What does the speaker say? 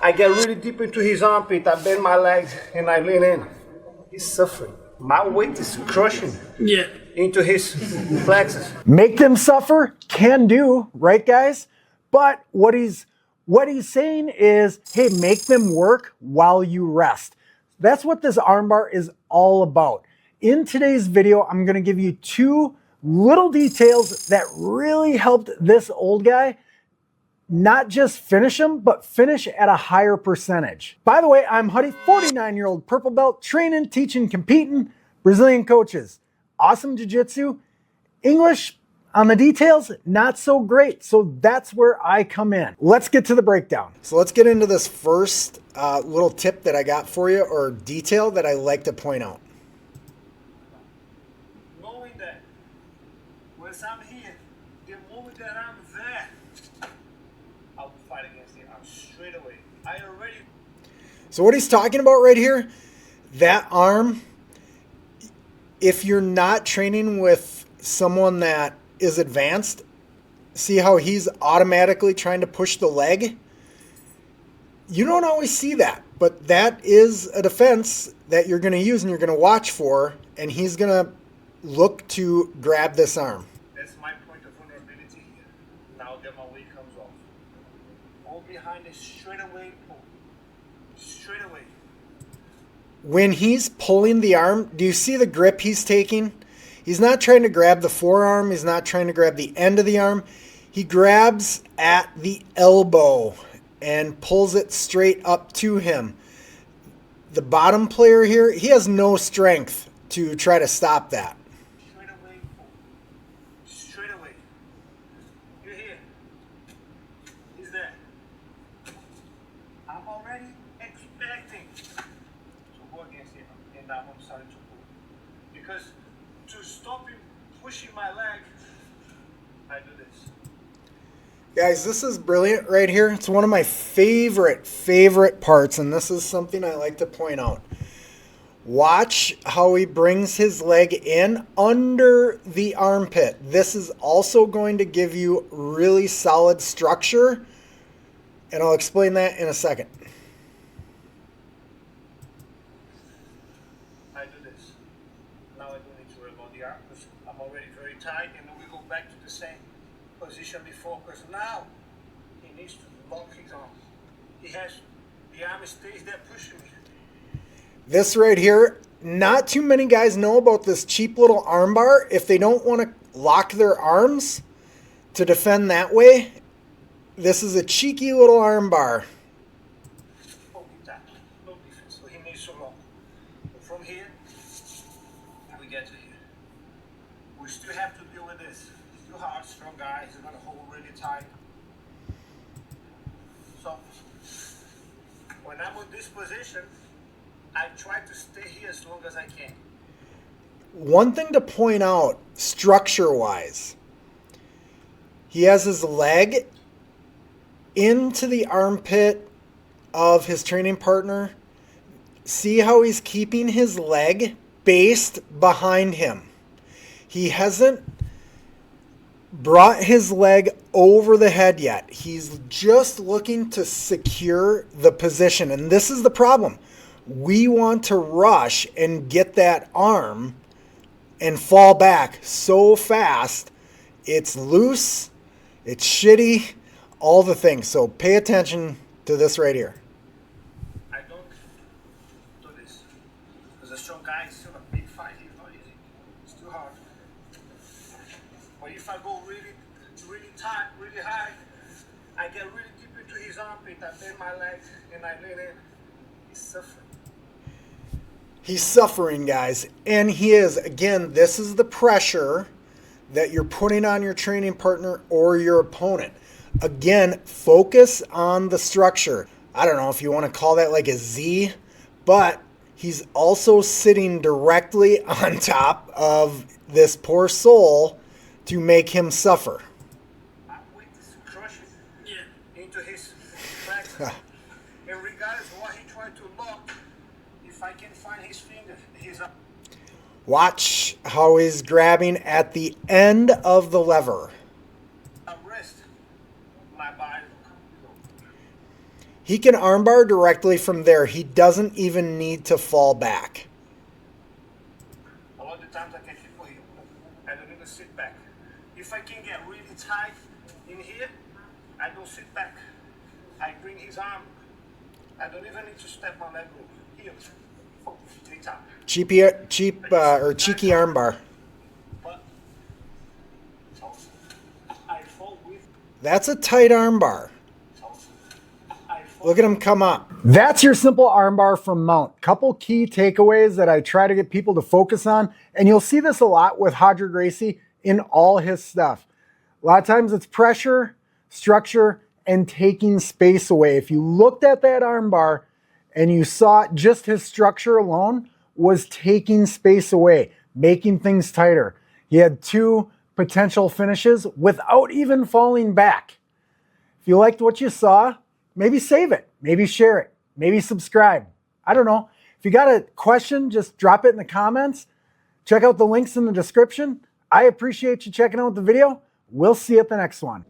I get really deep into his armpit, I bend my legs, and I lean in. He's suffering. My weight is crushing into his plexus. Make them suffer? Can do, right guys? But what he's saying is, hey, make them work while you rest. That's what this armbar is all about. In today's video, I'm gonna give you 2 little details that really helped this old guy not just finish him, but finish at a higher percentage. By the way, I'm Huddy, 49-year-old purple belt, training, teaching, competing, Brazilian coaches. Awesome jiu-jitsu. English on the details, not so great. So that's where I come in. Let's get to the breakdown. So let's get into this first little tip that I got for you, or detail that I like to point out. Knowing that once I'm here, the moment that I'm there, I'll fight against him straight away. So what he's talking about right here, that arm, if you're not training with someone that is advanced, see how he's automatically trying to push the leg? You don't always see that, but that is a defense that you're going to use and you're going to watch for, and he's going to look to grab this arm. That's my point of vulnerability here. Now that my weight comes off. All behind is straight away pull. Straight away. When he's pulling the arm, do you see the grip he's taking? He's not trying to grab the forearm. He's not trying to grab the end of the arm. He grabs at the elbow and pulls it straight up to him. The bottom player here, he has no strength to try to stop that. Straight away pull. Straight away. You're here. He's there. I'm already expecting to go against him, and now I'm starting to pull. Because to stop him pushing my leg, I do this. Guys, this is brilliant right here. It's one of my favorite parts, and this is something I like to point out. Watch how he brings his leg in under the armpit. This is also going to give you really solid structure, and I'll explain that in a second. I do this. Now I don't need to worry about the arm because I'm already very tight, and then we go back to the same position before, because now he needs to lock his arm. The arm stays there pushing me. This right here, not too many guys know about this cheap little armbar. If they don't want to lock their arms to defend that way, this is a cheeky little armbar. No defense, so he needs to lock. But from here, we get to here. We still have to deal with this. Still hard, strong guys. He's gonna hold really tight. So when I'm in this position, I try to stay here as long as I can. One thing to point out, structure-wise, he has his leg into the armpit of his training partner. See how he's keeping his leg based behind him. He hasn't brought his leg over the head yet. He's just looking to secure the position. And this is the problem. We want to rush and get that arm and fall back so fast. It's loose, it's shitty, all the things. So pay attention to this right here. I don't do this. Because a strong guy is still a big fight. It's not easy. It's too hard. But if I go really tight, really high, I get really deep into his armpit, I bend my legs, and I lean in. He's suffering. He's suffering, guys. And he is. Again, this is the pressure that you're putting on your training partner or your opponent. Again, focus on the structure. I don't know if you want to call that like a Z, but he's also sitting directly on top of this poor soul to make him suffer. My weight is crushing into his plexus. And regardless of what he tried to lock, if I can find his finger, his arm. Watch how he's grabbing at the end of the lever. Wrist, my body. He can armbar directly from there. He doesn't even need to fall back. A lot of the times I can keep here. I don't even sit back. If I can get really tight in here, I don't sit back. I bring his arm. I don't even need to step my leg over. Here. 3 times. Cheeky armbar. But I fall with. That's a tight armbar. Look at him come up. That's your simple armbar from mount. Couple key takeaways that I try to get people to focus on, and you'll see this a lot with Roger Gracie in all his stuff. A lot of times it's pressure, structure, and taking space away. If you looked at that armbar and you saw just his structure alone was taking space away, making things tighter. He had 2 potential finishes without even falling back. If you liked what you saw, maybe save it, maybe share it, maybe subscribe. I don't know. If you got a question, just drop it in the comments. Check out the links in the description. I appreciate you checking out the video. We'll see you at the next one.